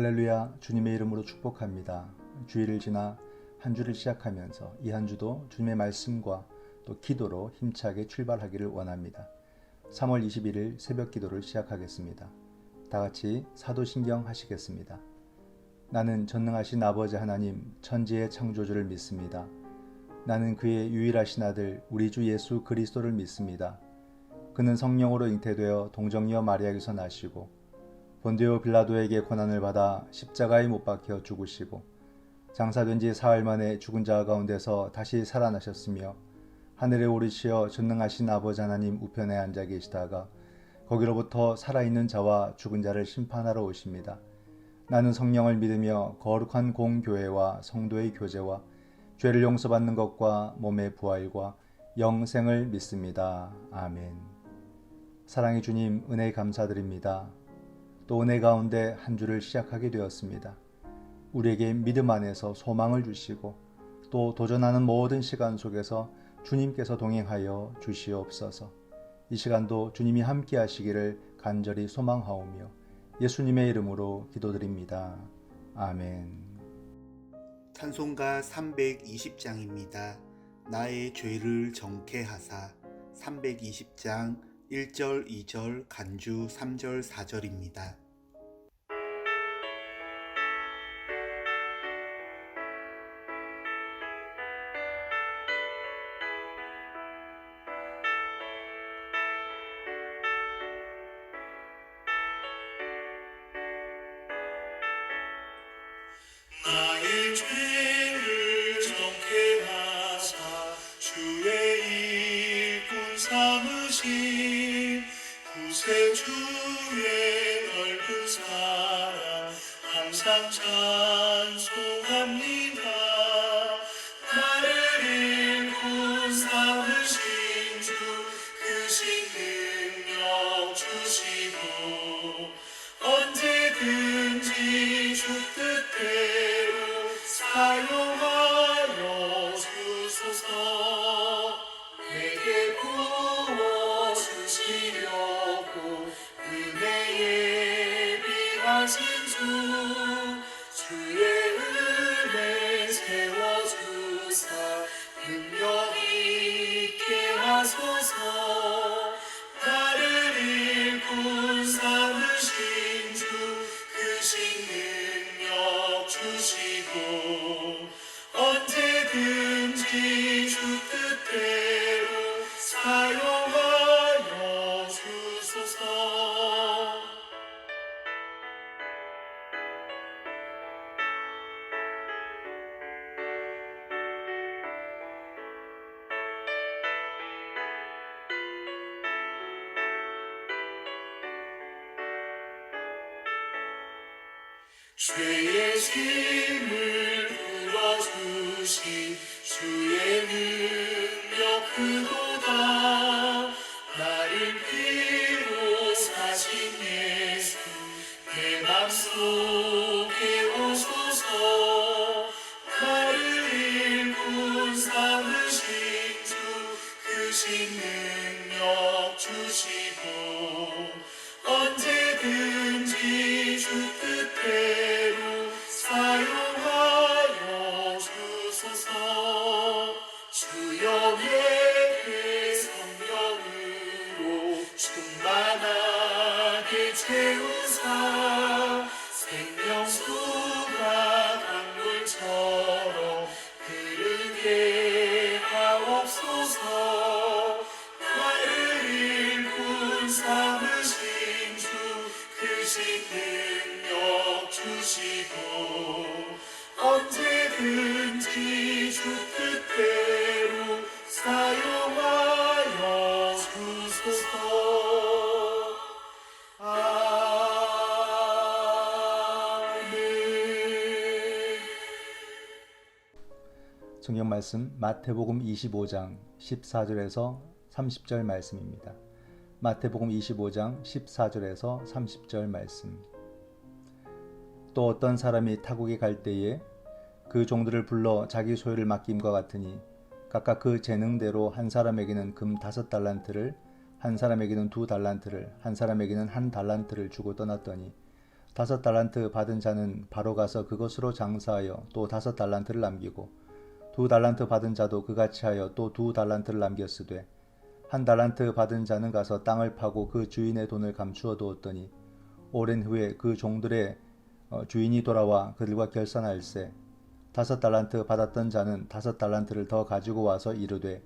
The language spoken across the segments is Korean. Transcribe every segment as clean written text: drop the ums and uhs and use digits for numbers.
할렐루야, 주님의 이름으로 축복합니다. 주일을 지나 한 주를 시작하면서 이 한 주도 주님의 말씀과 또 기도로 힘차게 출발하기를 원합니다. 3월 21일 새벽 기도를 시작하겠습니다. 다 같이 사도신경 하시겠습니다. 나는 전능하신 아버지 하나님 천지의 창조주를 믿습니다. 나는 그의 유일하신 아들 우리 주 예수 그리스도를 믿습니다. 그는 성령으로 잉태되어 동정녀 마리아에게서 나시고 본디오 빌라도에게 고난을 받아 십자가에 못 박혀 죽으시고 장사된 지 사흘 만에 죽은 자 가운데서 다시 살아나셨으며 하늘에 오르시어 전능하신 아버지 하나님 우편에 앉아 계시다가 거기로부터 살아있는 자와 죽은 자를 심판하러 오십니다. 나는 성령을 믿으며 거룩한 공교회와 성도의 교제와 죄를 용서받는 것과 몸의 부활과 영생을 믿습니다. 아멘. 사랑의 주님, 은혜 감사드립니다. 또 은혜 가운데 한 주를 시작하게 되었습니다. 우리에게 믿음 안에서 소망을 주시고 또 도전하는 모든 시간 속에서 주님께서 동행하여 주시옵소서. 이 시간도 주님이 함께 하시기를 간절히 소망하오며 예수님의 이름으로 기도드립니다. 아멘. 찬송가 320장입니다. 나의 죄를 정케하사. 320장 1절, 2절, 간주 3절, 4절입니다. 나의 죄를 정케하사 주의 일꾼 삼으신 구세주의 넓은 사랑 항상 찬송합니다. 나를 일꾼 삼으신 주 크신 능력 주시고 언제든지 주 뜻대로 사용하여 주소서. 내게 부어주시려고 은혜에 비하신 주 주의 은혜 세워주사 능력 있게 하소서. 나를 일꾼 삼으신 주 크신 능력 주시고 언제든지 주 뜻대로 사용하여 주소서. 죄의 짐을 풀어주신 주의 능력 크도다. 나를 피로 사신 예수 내 맘속에 오소서. 나를 일꾼 삼으신 주 크신 능력 주시고 언제든지 주 뜻대로 사용하여 주소서. 주여 내게 성령으로 충만하게 채우사 생명수가 강물처럼 흐르게 하옵소서. 나를 일꾼 삼으신 주 크신 능력 주시고 언제든지 주 뜻대로 사용하여 주소서. 아멘. 성경 말씀 마태복음 25장 14절에서 30절 말씀입니다. 마태복음 25장 14절에서 30절 말씀. 또 어떤 사람이 타국에 갈 때에 그 종들을 불러 자기 소유를 맡김과 같으니 각각 그 재능대로 한 사람에게는 금 5달란트를 한 사람에게는 2달란트를 한 사람에게는 1달란트를 주고 떠났더니 5달란트 받은 자는 바로 가서 그것으로 장사하여 또 5달란트를 남기고 2달란트 받은 자도 그같이 하여 또 2달란트를 남겼으되 1달란트 받은 자는 가서 땅을 파고 그 주인의 돈을 감추어 두었더니 오랜 후에 그 종들의 주인이 돌아와 그들과 결산할세 5달란트 받았던 자는 5달란트를 더 가지고 와서 이르되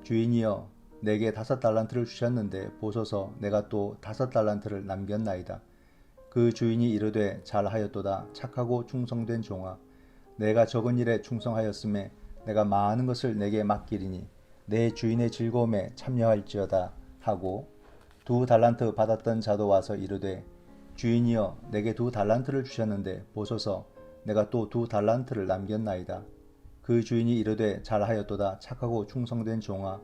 주인이여 내게 5달란트를 주셨는데 보소서 내가 또 5달란트를 남겼나이다. 그 주인이 이르되 잘하였도다. 착하고 충성된 종아 내가 적은 일에 충성하였음에 내가 많은 것을 내게 맡기리니 내 주인의 즐거움에 참여할지어다 하고 2달란트 받았던 자도 와서 이르되 주인이여 내게 2달란트를 주셨는데 보소서 내가 또 2달란트를 남겼나이다. 그 주인이 이르되 잘하였도다. 착하고 충성된 종아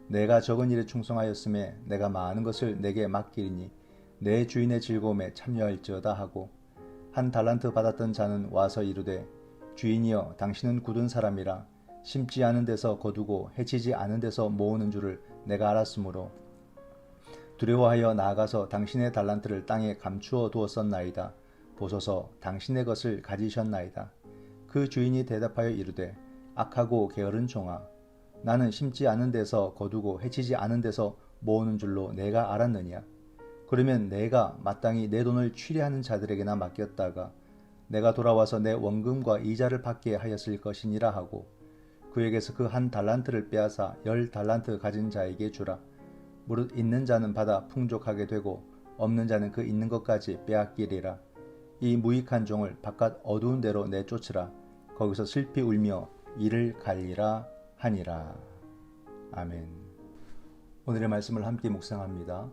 내가 적은 일에 충성하였음에 내가 많은 것을 내게 맡기리니 내 주인의 즐거움에 참여할지어다 하고 1달란트 받았던 자는 와서 이르되 주인이여 당신은 굳은 사람이라 심지 않은 데서 거두고 해치지 않은 데서 모으는 줄을 내가 알았으므로 두려워하여 나아가서 당신의 달란트를 땅에 감추어 두었었나이다. 보소서 당신의 것을 가지셨나이다. 그 주인이 대답하여 이르되 악하고 게으른 종아 나는 심지 않은 데서 거두고 해치지 않은 데서 모으는 줄로 내가 알았느냐. 그러면 내가 마땅히 내 돈을 취리하는 자들에게나 맡겼다가 내가 돌아와서 내 원금과 이자를 받게 하였을 것이니라 하고 그에게서 그 1달란트를 빼앗아 10달란트 가진 자에게 주라. 무릇 있는 자는 받아 풍족하게 되고 없는 자는 그 있는 것까지 빼앗기리라. 이 무익한 종을 바깥 어두운 데로 내쫓으라. 거기서 슬피 울며 이를 갈리라 하니라. 아멘. 오늘의 말씀을 함께 묵상합니다.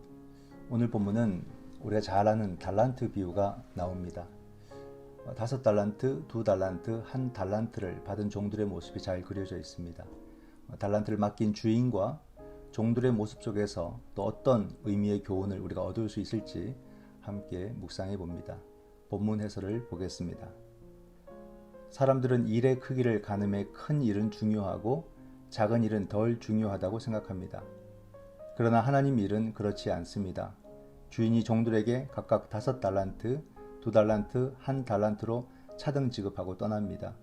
오늘 본문은 우리가 잘 아는 달란트 비유가 나옵니다. 5달란트, 2달란트, 1달란트를 받은 종들의 모습이 잘 그려져 있습니다. 달란트를 맡긴 주인과 종들의 모습 속에서 또 어떤 의미의 교훈을 우리가 얻을 수 있을지 함께 묵상해 봅니다. 본문 해설을 보겠습니다. 사람들은 일의 크기를 가늠해 큰 일은 중요하고 작은 일은 덜 중요하다고 생각합니다. 그러나 하나님 일은 그렇지 않습니다. 주인이 종들에게 각각 5달란트, 2달란트, 1달란트로 차등 지급하고 떠납니다.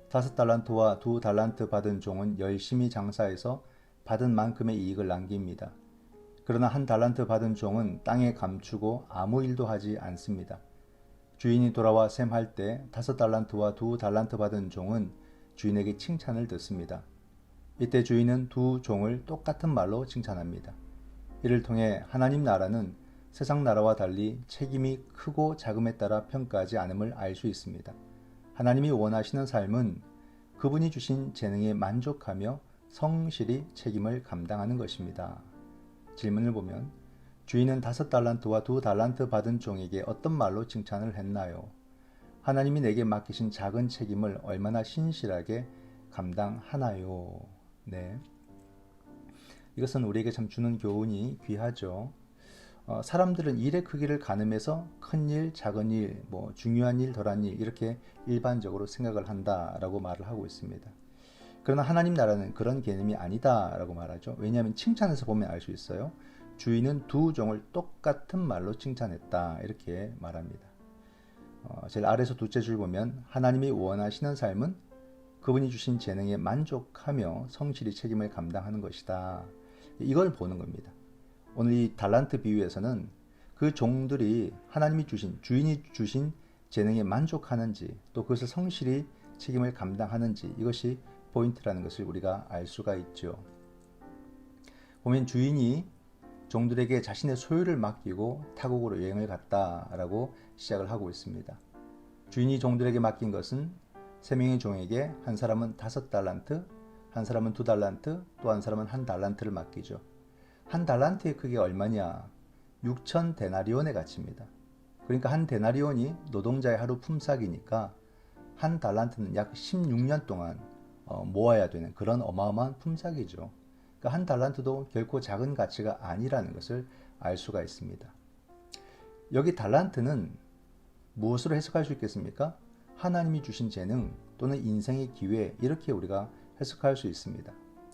5달란트와 2달란트 받은 종은 열심히 장사해서 받은 만큼의 이익을 남깁니다. 그러나 1달란트 받은 종은 땅에 감추고 아무 일도 하지 않습니다. 주인이 돌아와 셈할 때 5달란트와 2달란트 받은 종은 주인에게 칭찬을 듣습니다. 이때 주인은 두 종을 똑같은 말로 칭찬합니다. 이를 통해 하나님 나라는 세상 나라와 달리 책임이 크고 작음에 따라 평가하지 않음을 알 수 있습니다. 하나님이 원하시는 삶은 그분이 주신 재능에 만족하며 성실히 책임을 감당하는 것입니다. 질문을 보면 주인은 5달란트와 2달란트 받은 종에게 어떤 말로 칭찬을 했나요? 하나님이 내게 맡기신 작은 책임을 얼마나 신실하게 감당하나요? 네. 이것은 우리에게 참 주는 교훈이 귀하죠. 사람들은 일의 크기를 가늠해서 큰 일, 작은 일, 중요한 일, 덜한 일 이렇게 일반적으로 생각을 한다라고 말을 하고 있습니다. 그러나 하나님 나라는 그런 개념이 아니다라고 말하죠. 왜냐하면 칭찬에서 보면 알 수 있어요. 주인은 두 종을 똑같은 말로 칭찬했다 이렇게 말합니다. 제일 아래에서 둘째 줄 보면 하나님이 원하시는 삶은 그분이 주신 재능에 만족하며 성실히 책임을 감당하는 것이다. 이걸 보는 겁니다. 오늘 이 달란트 비유에서는 그 종들이 하나님이 주신, 주인이 주신 재능에 만족하는지 또 그것을 성실히 책임을 감당하는지 이것이 포인트라는 것을 우리가 알 수가 있죠. 보면 주인이 종들에게 자신의 소유를 맡기고 타국으로 여행을 갔다라고 시작을 하고 있습니다. 주인이 종들에게 맡긴 것은 3명의 종에게 한 사람은 5달란트, 한 사람은 2달란트, 또 한 사람은 1달란트를 맡기죠. 1달란트의 크기가 얼마냐? 6천 데나리온의 가치입니다. 그러니까 한 데나리온이 노동자의 하루 품삯이니까 한 달란트는 약 16년 동안 모아야 되는 그런 어마어마한 품삯이죠. 그러니까 한 달란트도 결코 작은 가치가 아니라는 것을 알 수가 있습니다. 여기 달란트는 무엇으로 해석할 수 있겠습니까? 하나님이 주신 재능 또는 인생의 기회 이렇게 우리가 해석할 수 있습니다.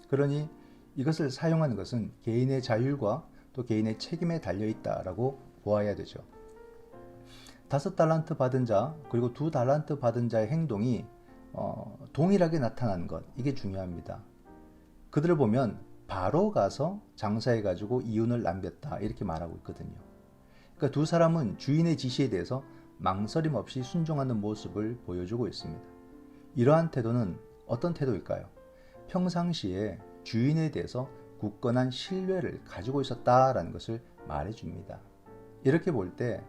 그러니 이것을 사용하는 것은 개인의 자율과 또 개인의 책임에 달려있다라고 보아야 되죠. 5달란트 받은 자 그리고 2달란트 받은 자의 행동이 동일하게 나타나는 것, 이게 중요합니다. 그들을 보면 바로 가서 장사해가지고 이윤을 남겼다, 이렇게 말하고 있거든요. 그러니까 두 사람은 주인의 지시에 대해서 망설임 없이 순종하는 모습을 보여주고 있습니다. 이러한 태도는 어떤 태도일까요? 평상시에 주인에 대해서 굳건한 신뢰를 가지고 있었다라는 것을 말해줍니다. 이렇게 볼 때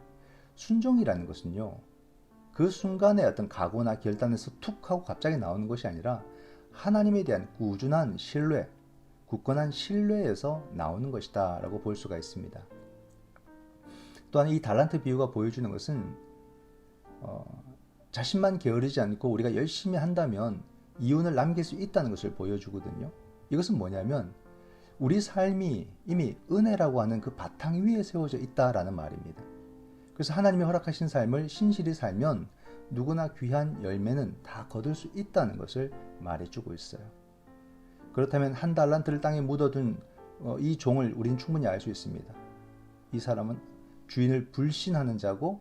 순종이라는 것은요, 그 순간의 어떤 각오나 결단에서 툭 하고 갑자기 나오는 것이 아니라 하나님에 대한 꾸준한 신뢰, 굳건한 신뢰에서 나오는 것이다 라고 볼 수가 있습니다. 또한 이 달란트 비유가 보여주는 것은 자신만 게으르지 않고 우리가 열심히 한다면 이윤을 남길 수 있다는 것을 보여주거든요. 이것은 뭐냐면 우리 삶이 이미 은혜라고 하는 그 바탕 위에 세워져 있다라는 말입니다. 그래서 하나님이 허락하신 삶을 신실히 살면 누구나 귀한 열매는 다 거둘 수 있다는 것을 말해주고 있어요. 그렇다면 1달란트를 땅에 묻어둔 이 종을 우린 충분히 알 수 있습니다. 이 사람은 주인을 불신하는 자고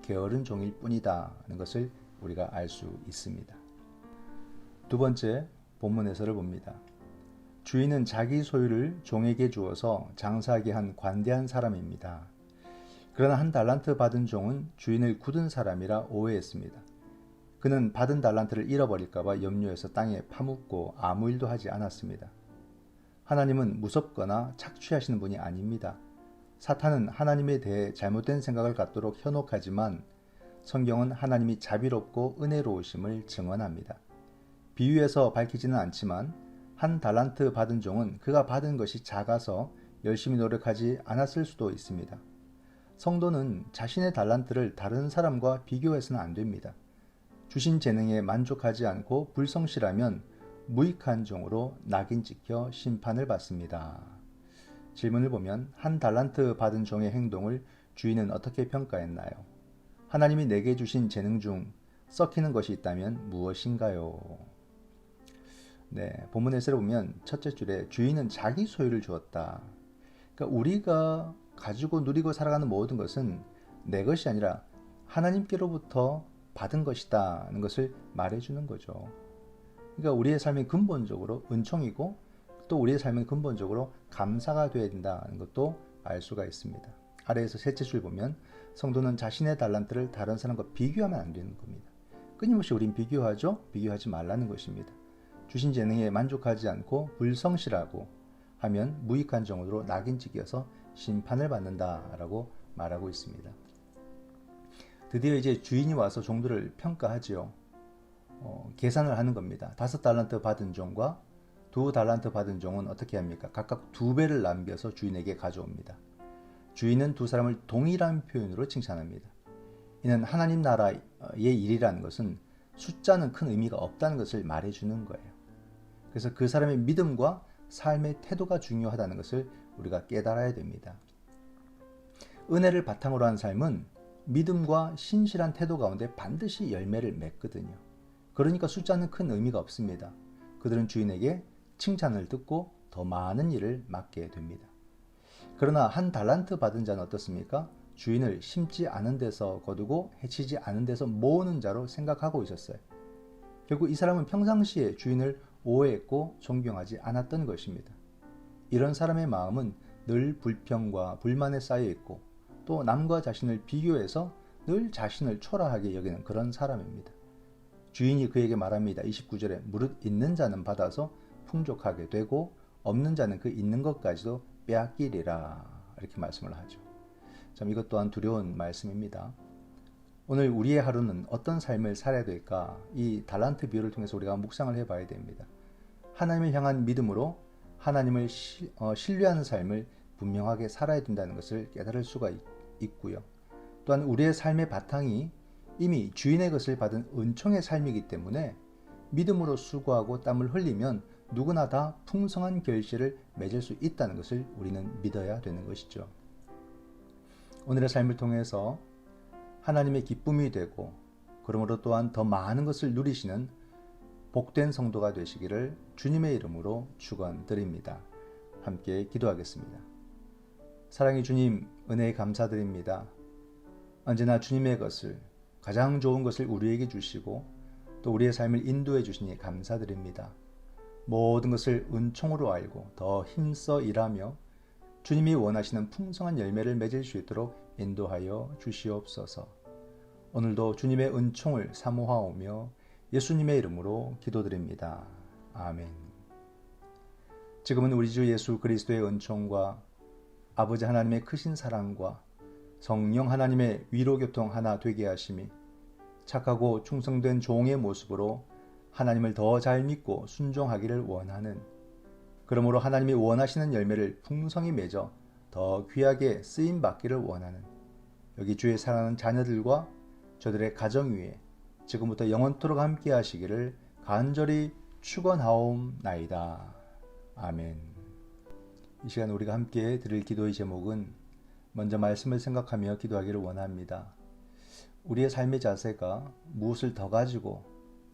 게으른 종일 뿐이다 하는 것을 우리가 알 수 있습니다. 두 번째, 본문 해설을 봅니다. 주인은 자기 소유를 종에게 주어서 장사하게 한 관대한 사람입니다. 그러나 1달란트 받은 종은 주인을 굳은 사람이라 오해했습니다. 그는 받은 달란트를 잃어버릴까봐 염려해서 땅에 파묻고 아무 일도 하지 않았습니다. 하나님은 무섭거나 착취하시는 분이 아닙니다. 사탄은 하나님에 대해 잘못된 생각을 갖도록 현혹하지만 성경은 하나님이 자비롭고 은혜로우심을 증언합니다. 비유에서 밝히지는 않지만 1달란트 받은 종은 그가 받은 것이 작아서 열심히 노력하지 않았을 수도 있습니다. 성도는 자신의 달란트를 다른 사람과 비교해서는 안 됩니다. 주신 재능에 만족하지 않고 불성실하면 무익한 종으로 낙인 찍혀 심판을 받습니다. 질문을 보면 1달란트 받은 종의 행동을 주인은 어떻게 평가했나요? 하나님이 내게 주신 재능 중 썩히는 것이 있다면 무엇인가요? 네, 본문 해설을 보면 첫째 줄에 주인은 자기 소유를 주었다. 그러니까 우리가 가지고 누리고 살아가는 모든 것은 내 것이 아니라 하나님께로부터 받은 것이다 하는 것을 말해주는 거죠. 그러니까 우리의 삶이 근본적으로 은총이고 또 우리의 삶은 근본적으로 감사가 되어야 된다는 것도 알 수가 있습니다. 아래에서 셋째 줄 보면 성도는 자신의 달란트를 다른 사람과 비교하면 안 되는 겁니다. 끊임없이 우린 비교하죠? 비교하지 말라는 것입니다. 주신 재능에 만족하지 않고 불성실하고 하면 무익한 종으로 낙인 찍혀서 심판을 받는다라고 말하고 있습니다. 드디어 이제 주인이 와서 종들을 평가하지요. 계산을 하는 겁니다. 5달란트 받은 종과 2달란트 받은 종은 어떻게 합니까? 각각 2배를 남겨서 주인에게 가져옵니다. 주인은 두 사람을 동일한 표현으로 칭찬합니다. 이는 하나님 나라의 일이라는 것은 숫자는 큰 의미가 없다는 것을 말해주는 거예요. 그래서 그 사람의 믿음과 삶의 태도가 중요하다는 것을 우리가 깨달아야 됩니다. 은혜를 바탕으로 한 삶은 믿음과 신실한 태도 가운데 반드시 열매를 맺거든요. 그러니까 숫자는 큰 의미가 없습니다. 그들은 주인에게 칭찬을 듣고 더 많은 일을 맡게 됩니다. 그러나 1달란트 받은 자는 어떻습니까? 주인을 심지 않은 데서 거두고 해치지 않은 데서 모으는 자로 생각하고 있었어요. 결국 이 사람은 평상시에 주인을 오해했고 존경하지 않았던 것입니다. 이런 사람의 마음은 늘 불평과 불만에 쌓여 있고 또 남과 자신을 비교해서 늘 자신을 초라하게 여기는 그런 사람입니다. 주인이 그에게 말합니다. 29절에 무릇 있는 자는 받아서 풍족하게 되고 없는 자는 그 있는 것까지도 빼앗기리라, 이렇게 말씀을 하죠. 참 이것 또한 두려운 말씀입니다. 오늘 우리의 하루는 어떤 삶을 살아야 될까? 이 달란트 비유를 통해서 우리가 묵상을 해봐야 됩니다. 하나님을 향한 믿음으로 하나님을 신뢰하는 삶을 분명하게 살아야 된다는 것을 깨달을 수가 있고요. 또한 우리의 삶의 바탕이 이미 주인의 것을 받은 은총의 삶이기 때문에 믿음으로 수고하고 땀을 흘리면 누구나 다 풍성한 결실을 맺을 수 있다는 것을 우리는 믿어야 되는 것이죠. 오늘의 삶을 통해서 하나님의 기쁨이 되고 그러므로 또한 더 많은 것을 누리시는 복된 성도가 되시기를 주님의 이름으로 축원드립니다. 함께 기도하겠습니다. 사랑의 주님, 은혜에 감사드립니다. 언제나 주님의 것을, 가장 좋은 것을 우리에게 주시고 또 우리의 삶을 인도해 주시니 감사드립니다. 모든 것을 은총으로 알고 더 힘써 일하며 주님이 원하시는 풍성한 열매를 맺을 수 있도록 인도하여 주시옵소서. 오늘도 주님의 은총을 사모하오며 예수님의 이름으로 기도드립니다. 아멘. 지금은 우리 주 예수 그리스도의 은총과 아버지 하나님의 크신 사랑과 성령 하나님의 위로교통 하나 되게 하심이 착하고 충성된 종의 모습으로 하나님을 더 잘 믿고 순종하기를 원하는, 그러므로 하나님이 원하시는 열매를 풍성히 맺어 더 귀하게 쓰임받기를 원하는 여기 주의 사랑하는 자녀들과 저들의 가정 위에 지금부터 영원토록 함께 하시기를 간절히 축원하옵나이다. 아멘. 이 시간 우리가 함께 드릴 기도의 제목은 먼저 말씀을 생각하며 기도하기를 원합니다. 우리의 삶의 자세가 무엇을 더 가지고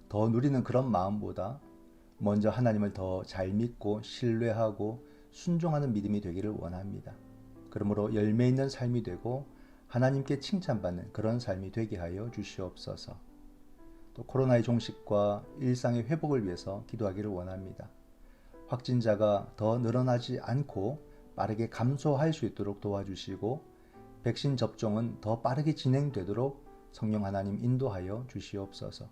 더 누리는 그런 마음보다 먼저 하나님을 더 잘 믿고 신뢰하고 순종하는 믿음이 되기를 원합니다. 그러므로 열매 있는 삶이 되고 하나님께 칭찬받는 그런 삶이 되게 하여 주시옵소서. 또 코로나의 종식과 일상의 회복을 위해서 기도하기를 원합니다. 확진자가 더 늘어나지 않고 빠르게 감소할 수 있도록 도와주시고 백신 접종은 더 빠르게 진행되도록 성령 하나님 인도하여 주시옵소서.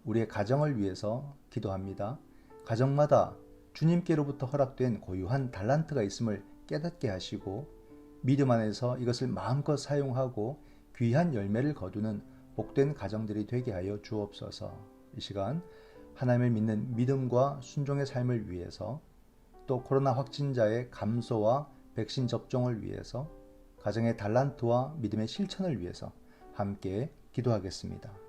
우리의 가정을 위해서 기도합니다. 가정마다 주님께로부터 허락된 고유한 달란트가 있음을 깨닫게 하시고 믿음 안에서 이것을 마음껏 사용하고 귀한 열매를 거두는 복된 가정들이 되게 하여 주옵소서. 이 시간 하나님을 믿는 믿음과 순종의 삶을 위해서 또 코로나 확진자의 감소와 백신 접종을 위해서 가정의 달란트와 믿음의 실천을 위해서 함께 기도하겠습니다.